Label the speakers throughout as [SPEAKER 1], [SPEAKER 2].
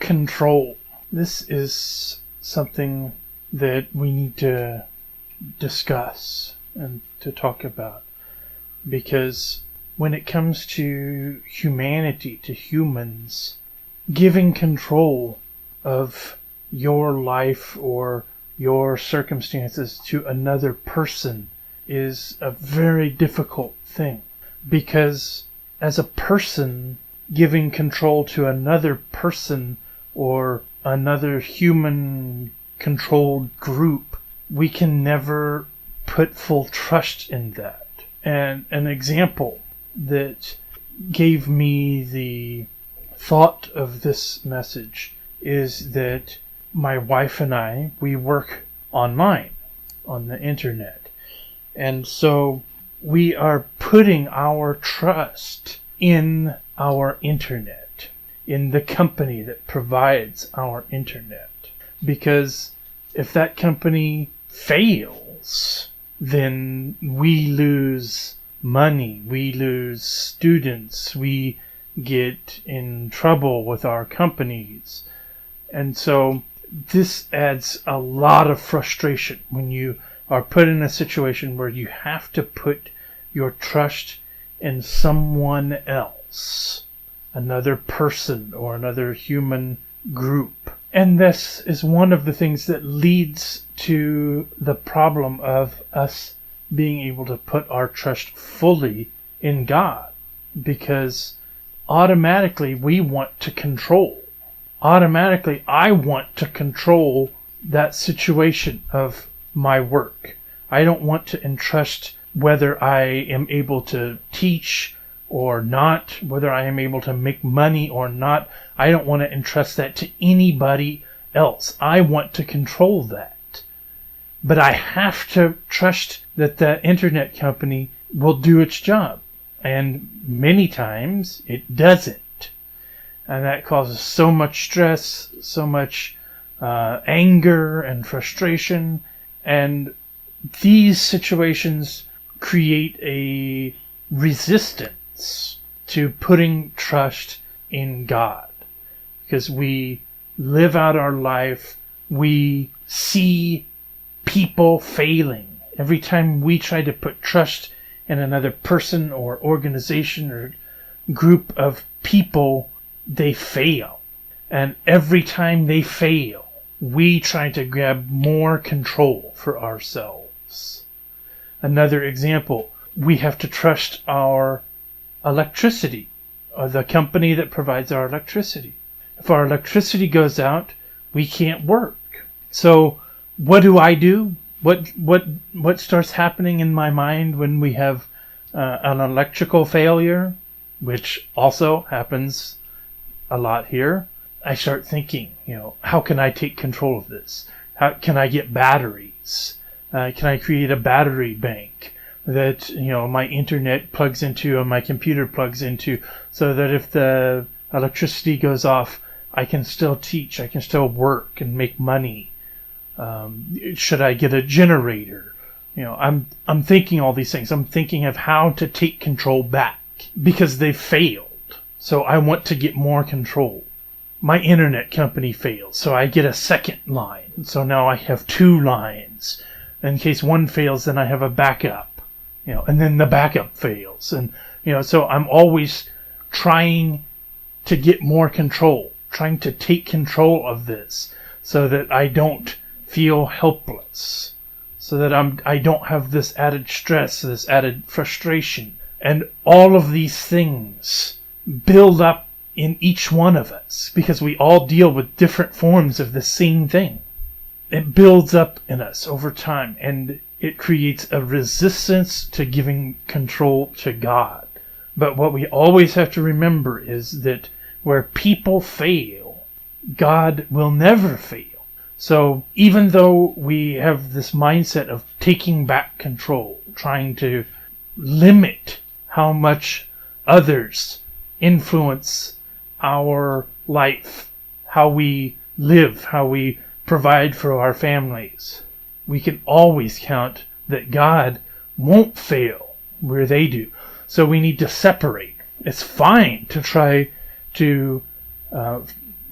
[SPEAKER 1] control. This is something that we need to discuss and to talk about, because when it comes to humanity, to humans, giving control of your life or your circumstances to another person is a very difficult thing, because as a person, giving control to another person or another human controlled group, we can never put full trust in that. And an example that gave me the thought of this message is that my wife and I, we work online on the internet. And so we are putting our trust in our internet, in the company that provides our internet. Because if that company fails, then we lose money, we lose students, we get in trouble with our companies. And so this adds a lot of frustration when you are put in a situation where you have to put your trust in someone else, another person or another human group. And this is one of the things that leads to the problem of us being able to put our trust fully in God, because automatically we want to control. Automatically I want to control that situation of my work. I don't want to entrust whether I am able to teach or not, whether I am able to make money or not. I don't want to entrust that to anybody else. I want to control that. But I have to trust that the internet company will do its job. And many times it doesn't. And that causes so much stress, so much anger and frustration. And these situations create a resistance to putting trust in God, because we live out our life, we see people failing. Every time we try to put trust in another person or organization or group of people, they fail. And every time they fail, we try to grab more control for ourselves. Another example, we have to trust our electricity, or the company that provides our electricity. If our electricity goes out, we can't work. So what do? What starts happening in my mind when we have an electrical failure, which also happens a lot here? I start thinking, how can I take control of this? How can I get batteries? Can I create a battery bank that, my internet plugs into and my computer plugs into, so that if the electricity goes off, I can still teach, I can still work and make money. Should I get a generator? I'm thinking all these things. I'm thinking of how to take control back, because they failed. So I want to get more control. My internet company failed, so I get a second line. So now I have 2 lines. In case one fails, then I have a backup. And then the backup fails. And, so I'm always trying to get more control, trying to take control of this so that I don't feel helpless, so that I don't have this added stress, this added frustration. And all of these things build up in each one of us, because we all deal with different forms of the same thing. It builds up in us over time, and it creates a resistance to giving control to God. But what we always have to remember is that where people fail, God will never fail. So even though we have this mindset of taking back control, trying to limit how much others influence our life, how we live, how we provide for our families, we can always count that God won't fail where they do. So we need to separate. It's fine to try to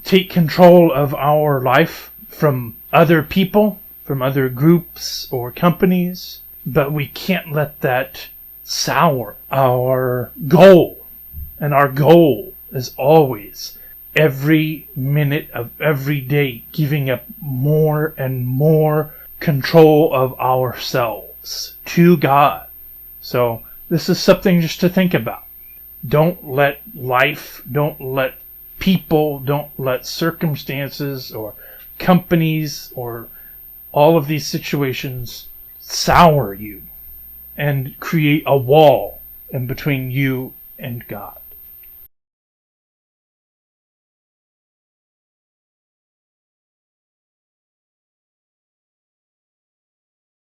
[SPEAKER 1] take control of our life from other people, from other groups or companies, but we can't let that sour our goal. And our goal is always, every minute of every day, giving up more and more control of ourselves to God. So this is something just to think about. Don't let life, don't let people, don't let circumstances or companies or all of these situations sour you and create a wall in between you and God.